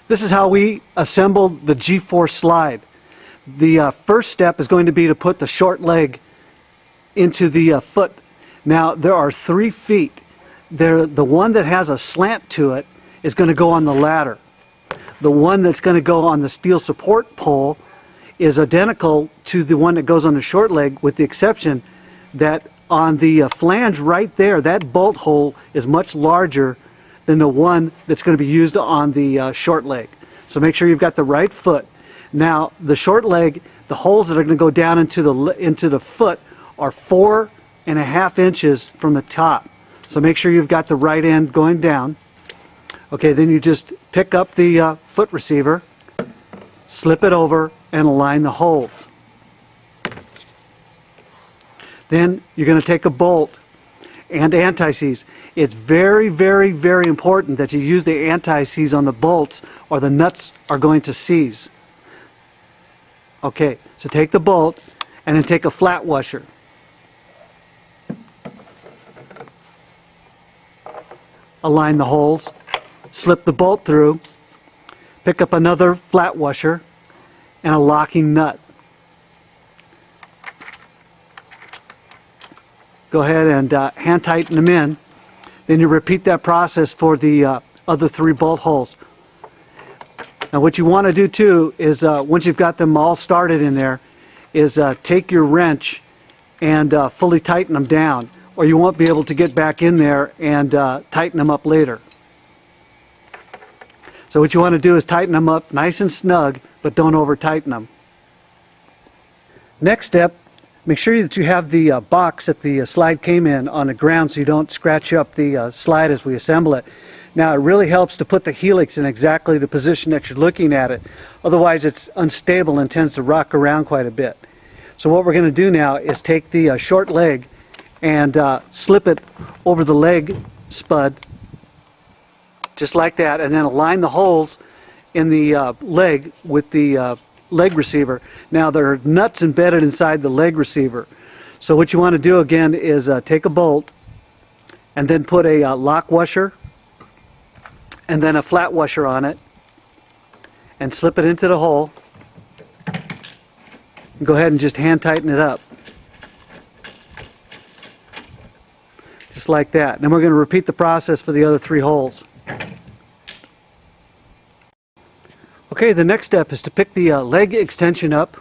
This is how we assembled the G4 slide. The first step is going to be to put the short leg into the foot. Now there are 3 feet. The one that has a slant to it is going to go on the ladder. The one that's going to go on the steel support pole is identical to the one that goes on the short leg, with the exception that on the flange right there, that bolt hole is much larger than the one that's going to be used on the short leg. So make sure you've got the right foot. Now the short leg, the holes that are going to go down into the foot are 4.5 inches from the top. So make sure you've got the right end going down. Okay, then you just pick up the foot receiver, slip it over, and align the holes. Then you're going to take a bolt and anti-seize. It's very, very, very important that you use the anti-seize on the bolts, or the nuts are going to seize. Okay, so take the bolt and then take a flat washer. Align the holes, slip the bolt through, pick up another flat washer and a locking nut. Go ahead and hand tighten them in. Then you repeat that process for the other 3 bolt holes. Now what you want to do too is once you've got them all started in there, is take your wrench and fully tighten them down, or you won't be able to get back in there and tighten them up later. So what you want to do is tighten them up nice and snug, but don't over tighten them. Next step, make sure that you have the box that the slide came in on the ground so you don't scratch up the slide as we assemble it. Now it really helps to put the helix in exactly the position that you're looking at it. Otherwise it's unstable and tends to rock around quite a bit. So what we're going to do now is take the short leg and slip it over the leg spud, just like that, and then align the holes in the leg with the leg receiver. Now there are nuts embedded inside the leg receiver. So what you want to do again is take a bolt and then put a lock washer and then a flat washer on it and slip it into the hole. And go ahead and just hand tighten it up. Just like that. Then we're going to repeat the process for the other 3 holes. Okay, the next step is to pick the leg extension up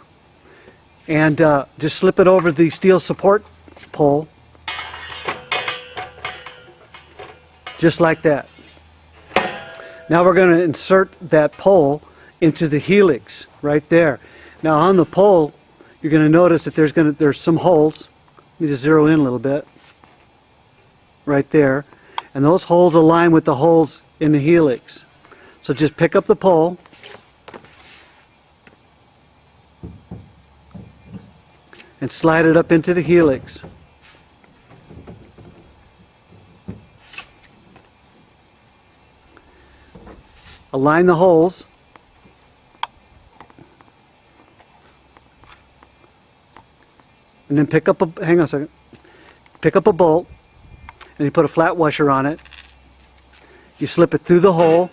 and just slip it over the steel support pole, just like that. Now we're going to insert that pole into the helix right there. Now on the pole, you're going to notice that there's some holes. Let me just zero in a little bit. Right there. And those holes align with the holes in the helix. So just pick up the pole and slide it up into the helix. Align the holes. And then pick up hang on a second. Pick up a bolt and you put a flat washer on it. You slip it through the hole.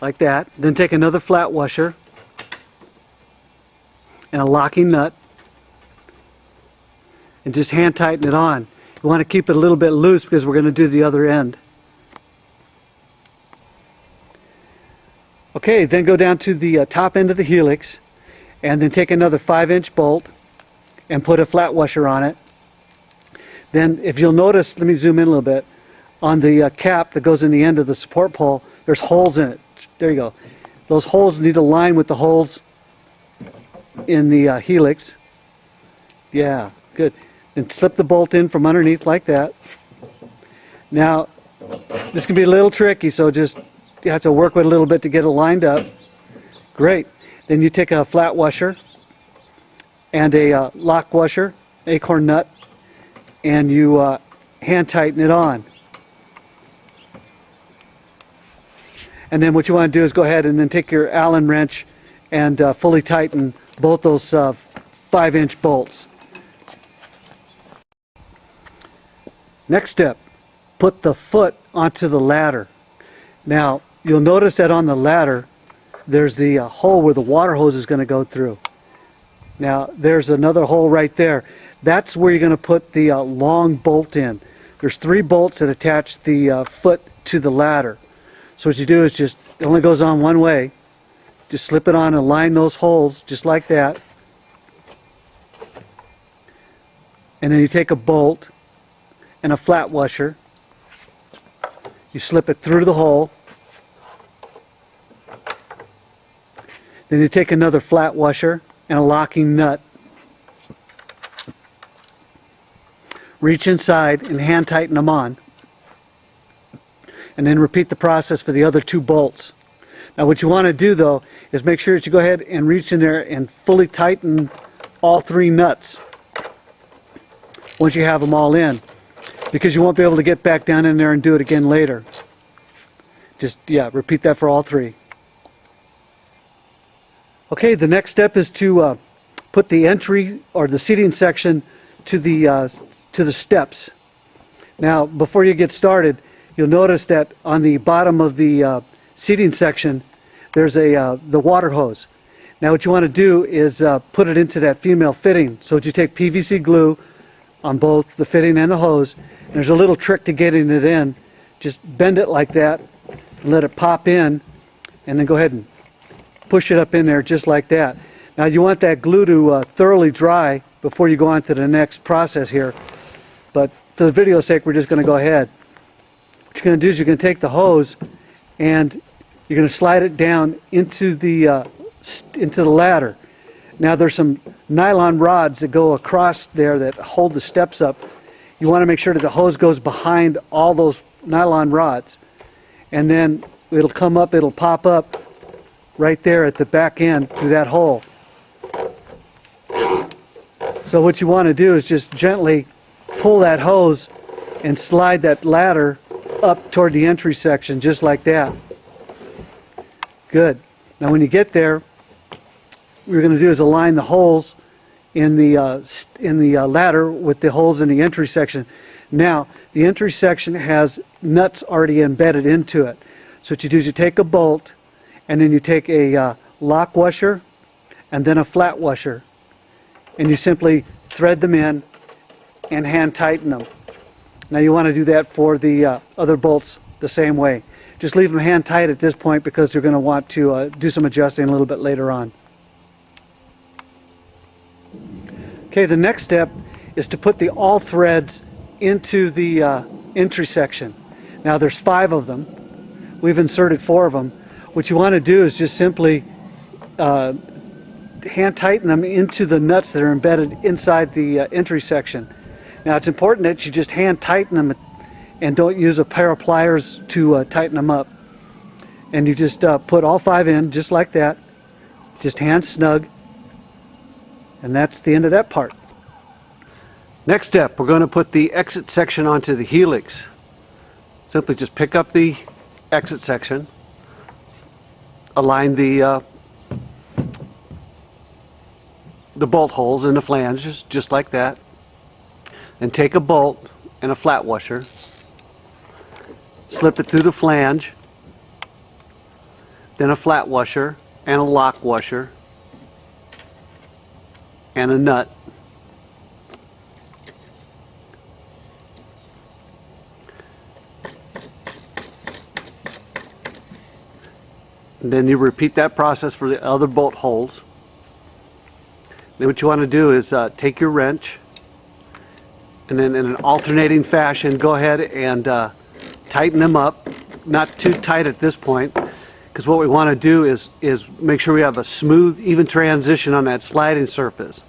Like that. Then take another flat washer and a locking nut and just hand tighten it on. You want to keep it a little bit loose because we're going to do the other end. Okay, then go down to the top end of the helix and then take another 5-inch bolt and put a flat washer on it. Then if you'll notice, let me zoom in a little bit, on the cap that goes in the end of the support pole, there's holes in it. There you go. Those holes need to line with the holes in the helix. Yeah, good. Then slip the bolt in from underneath like that. Now, this can be a little tricky, so just you have to work with it a little bit to get it lined up. Great. Then you take a flat washer and a lock washer, acorn nut, and you hand tighten it on. And then what you want to do is go ahead and then take your Allen wrench and fully tighten both those 5-inch bolts. Next step, put the foot onto the ladder. Now, you'll notice that on the ladder, there's the hole where the water hose is going to go through. Now, there's another hole right there. That's where you're going to put the long bolt in. There's 3 bolts that attach the foot to the ladder. So what you do is just, it only goes on one way. Just slip it on and line those holes just like that. And then you take a bolt and a flat washer. You slip it through the hole. Then you take another flat washer and a locking nut. Reach inside and hand tighten them on. And then repeat the process for the other 2 bolts. Now what you want to do though is make sure that you go ahead and reach in there and fully tighten all 3 nuts once you have them all in, because you won't be able to get back down in there and do it again later. Just, yeah, repeat that for all 3. Okay, the next step is to put the entry or the seating section to the steps. Now, before you get started, you'll notice that on the bottom of the seating section, there's the water hose. Now, what you want to do is put it into that female fitting. So you take PVC glue on both the fitting and the hose. And there's a little trick to getting it in. Just bend it like that and let it pop in, and then go ahead and push it up in there just like that. Now you want that glue to thoroughly dry before you go on to the next process here. But for the video's sake, we're just going to go ahead. What you're going to do is you're going to take the hose and you're going to slide it down into the ladder. Now there's some nylon rods that go across there that hold the steps up. You want to make sure that the hose goes behind all those nylon rods. And then it'll come up, it'll pop up right there at the back end through that hole. So what you want to do is just gently pull that hose and slide that ladder up toward the entry section just like that. Good. Now when you get there, what we're going to do is align the holes in the ladder with the holes in the entry section. Now the entry section has nuts already embedded into it. So what you do is you take a bolt and then you take a lock washer and then a flat washer, and you simply thread them in and hand tighten them. Now you want to do that for the other bolts the same way. Just leave them hand tight at this point because you're going to want to do some adjusting a little bit later on. Okay, the next step is to put the all threads into the entry section. Now there's 5 of them. We've inserted 4 of them. What you want to do is just simply hand tighten them into the nuts that are embedded inside the entry section. Now it's important that you just hand tighten them and don't use a pair of pliers to tighten them up. And you just put all 5 in just like that. Just hand snug. And that's the end of that part. Next step, we're going to put the exit section onto the helix. Simply just pick up the exit section, align the bolt holes in the flanges just like that, and take a bolt and a flat washer, slip it through the flange, then a flat washer and a lock washer and a nut. And then you repeat that process for the other bolt holes. Then what you want to do is take your wrench and then in an alternating fashion go ahead and tighten them up. Not too tight at this point, because what we want to do is make sure we have a smooth, even transition on that sliding surface.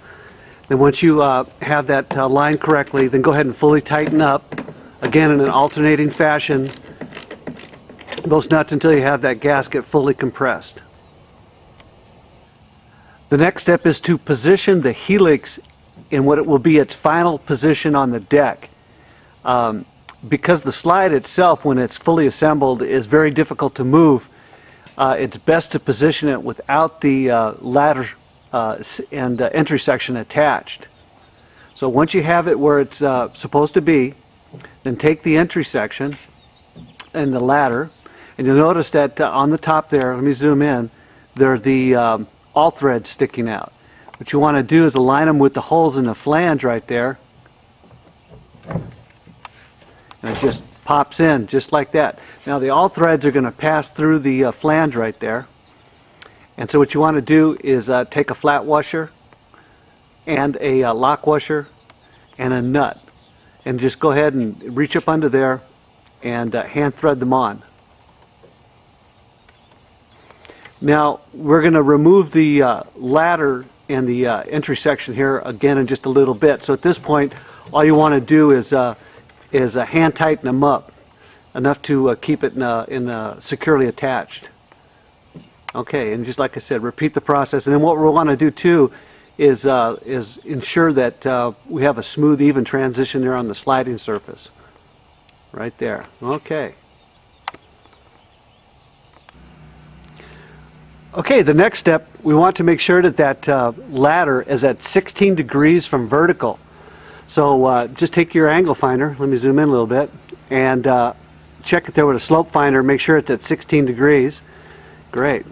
Then once you have that lined correctly, then go ahead and fully tighten up, again in an alternating fashion, those nuts until you have that gasket fully compressed. The next step is to position the helix in what it will be its final position on the deck. Because the slide itself, when it's fully assembled, is very difficult to move, it's best to position it without the ladder and entry section attached. So once you have it where it's supposed to be, Then take the entry section and the ladder, and you'll notice that on the top there, let me zoom in, there are the all threads sticking out. What you want to do is align them with the holes in the flange right there, and it just pops in just like that. Now the all threads are going to pass through the flange right there, and so what you want to do is take a flat washer and a lock washer and a nut, and just go ahead and reach up under there and hand thread them on. Now we're going to remove the ladder and the entry section here again in just a little bit. So at this point, all you want to do is hand tighten them up enough to keep it securely attached. Okay, and just like I said, repeat the process. And then what we want to do too is ensure that we have a smooth, even transition there on the sliding surface. Right there. Okay. Okay, the next step, we want to make sure that that ladder is at 16 degrees from vertical. So just take your angle finder, let me zoom in a little bit, and check it there with a slope finder, make sure it's at 16 degrees. Great.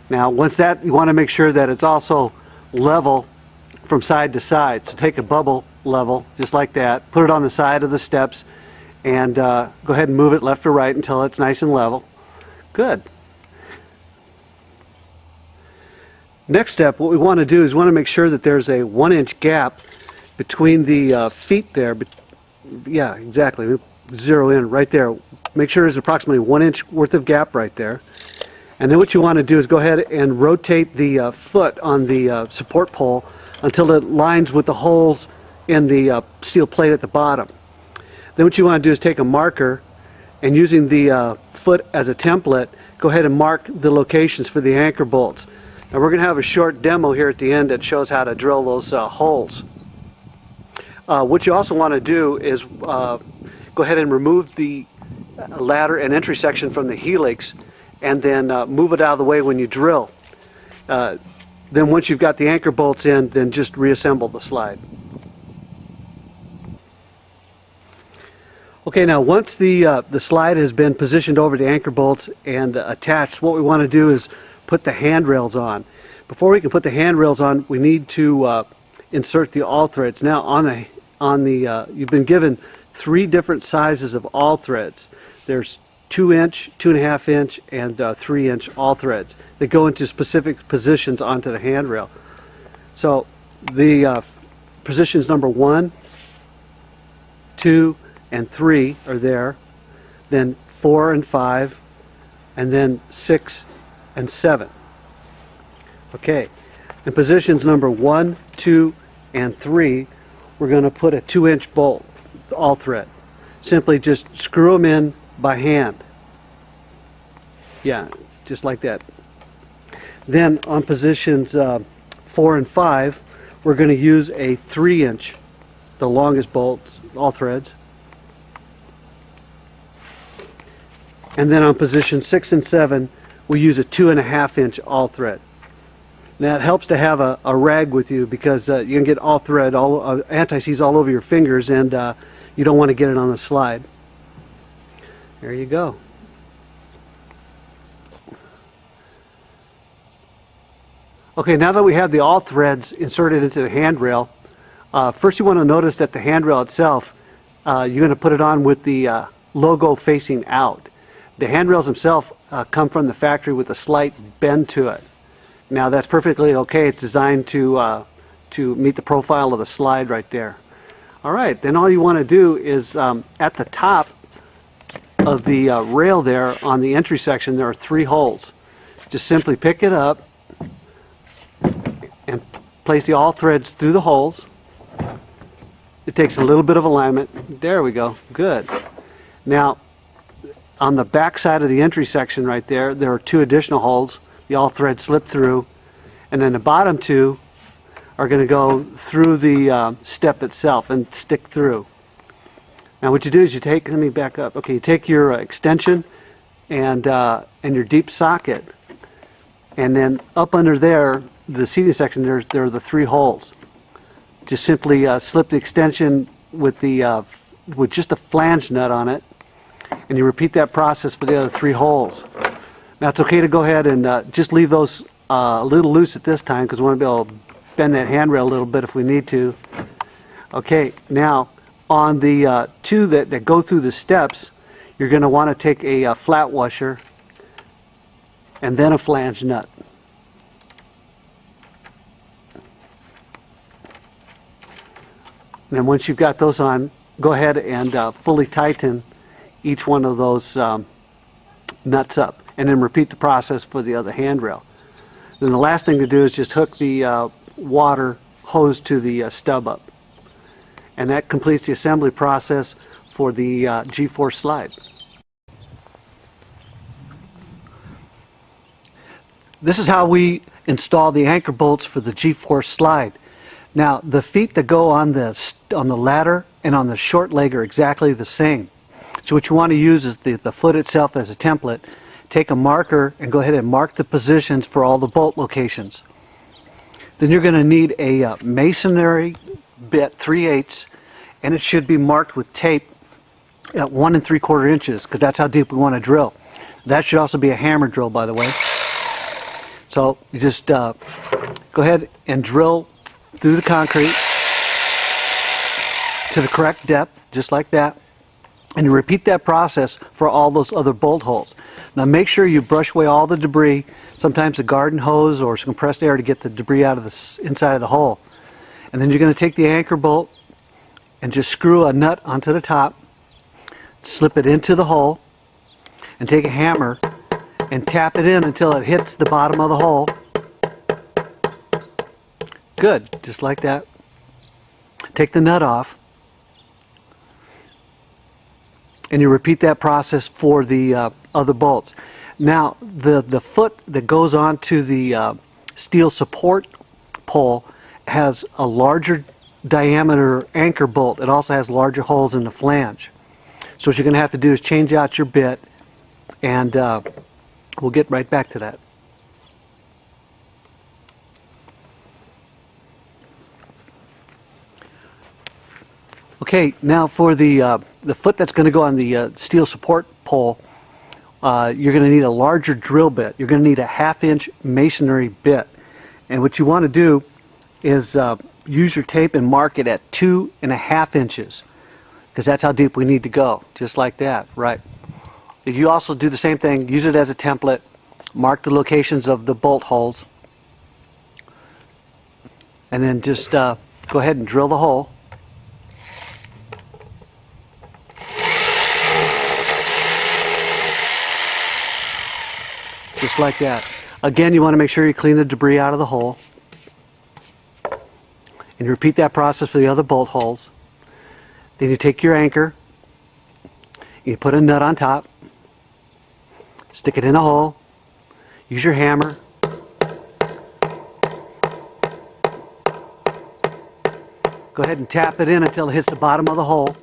Now once that, you want to make sure that it's also level from side to side. So take a bubble level, just like that, put it on the side of the steps, and go ahead and move it left or right until it's nice and level. Good. Next step, what we want to do is we want to make sure that there's a 1-inch gap between the feet there. But yeah, exactly. Zero in right there. Make sure there's approximately 1 inch worth of gap right there. And then what you want to do is go ahead and rotate the foot on the support pole until it lines with the holes in the steel plate at the bottom. Then what you want to do is take a marker, and using the foot as a template, go ahead and mark the locations for the anchor bolts. Now we're going to have a short demo here at the end that shows how to drill those holes. What you also want to do is go ahead and remove the ladder and entry section from the helix, and then move it out of the way when you drill. Then once you've got the anchor bolts in, then just reassemble the slide. Okay, now once the slide has been positioned over the anchor bolts and attached, what we want to do is put the handrails on. Before we can put the handrails on, we need to insert the all threads. Now on the you've been given 3 different sizes of all threads. There's 2-inch, 2.5-inch, and 3-inch all threads that go into specific positions onto the handrail. So the positions number 1, 2, and 3 are there. Then 4 and 5, and then 6 and 7. Okay, in positions number 1, 2, and 3, we're going to put a 2-inch bolt, all thread. Simply just screw them in by hand. Yeah, just like that. Then on positions 4 and 5, we're going to use a 3-inch, the longest bolts, all threads. And then on position 6 and 7, we use a 2.5-inch all thread. Now it helps to have a rag with you, because you can get all thread, anti-seize all over your fingers, and you don't want to get it on the slide. There you go. Okay, now that we have the all threads inserted into the handrail, first you want to notice that the handrail itself, you're going to put it on with the logo facing out. The handrails themselves come from the factory with a slight bend to it. Now that's perfectly okay. It's designed to meet the profile of the slide right there. All right, then all you want to do is at the top of the rail there on the entry section, there are 3 holes. Just simply pick it up and place the all threads through the holes. It takes a little bit of alignment. There we go. Good. Now on the back side of the entry section right there, there are 2 additional holes. The all threads slip through, and then the bottom 2 are going to go through the step itself and stick through. Now what you do is you take, let me back up. Okay, you take your extension and your deep socket, and then up under there, the seating section, there are the 3 holes. Just simply slip the extension with the with just a flange nut on it, and you repeat that process for the other 3 holes. Now it's okay to go ahead and just leave those a little loose at this time, because we want to be able to bend that handrail a little bit if we need to. Okay, now on the 2 that go through the steps, you're going to want to take a flat washer and then a flange nut. And then once you've got those on, go ahead and fully tighten each one of those nuts up, and then repeat the process for the other handrail. Then the last thing to do is just hook the water hose to the stub up. And that completes the assembly process for the G4 slide. This is how we install the anchor bolts for the G4 slide. Now the feet that go on the ladder and on the short leg are exactly the same. So what you want to use is the foot itself as a template. Take a marker and go ahead and mark the positions for all the bolt locations. Then you're going to need a masonry bit 3/8, and it should be marked with tape at 1 3/4 inches, because that's how deep we want to drill. That should also be a hammer drill, by the way. So you just go ahead and drill through the concrete to the correct depth, just like that. And you repeat that process for all those other bolt holes. Now make sure you brush away all the debris, sometimes a garden hose or some compressed air to get the debris out of the inside of the hole. And then you're going to take the anchor bolt and just screw a nut onto the top, slip it into the hole, and take a hammer and tap it in until it hits the bottom of the hole. Good, just like that. Take the nut off, and you repeat that process for the other bolts. Now the foot that goes onto the steel support pole has a larger diameter anchor bolt. It also has larger holes in the flange. So what you're going to have to do is change out your bit, and we'll get right back to that. Okay, now for the foot that's going to go on the steel support pole, you're going to need a larger drill bit. You're going to need a 1/2 inch masonry bit. And what you want to do is use your tape and mark it at 2.5 inches, because that's how deep we need to go, just like that, right? If you also do the same thing, use it as a template, mark the locations of the bolt holes, and then just go ahead and drill the hole. Just like that. Again, you want to make sure you clean the debris out of the hole. And you repeat that process for the other bolt holes. Then you take your anchor, you put a nut on top, stick it in a hole, use your hammer, go ahead and tap it in until it hits the bottom of the hole.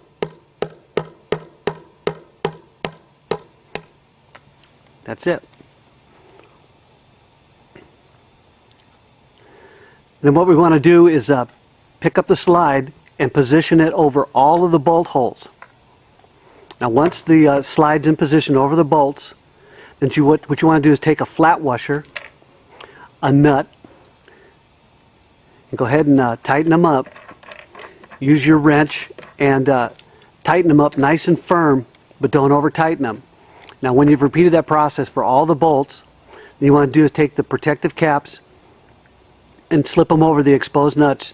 That's it. Then what we want to do is pick up the slide and position it over all of the bolt holes. Now once the slide's in position over the bolts, then what you want to do is take a flat washer, a nut, and go ahead and tighten them up. Use your wrench and tighten them up nice and firm, but don't over tighten them. Now when you've repeated that process for all the bolts, what you want to do is take the protective caps and slip them over the exposed nuts,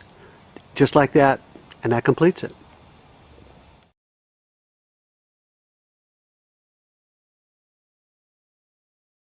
just like that, and that completes it.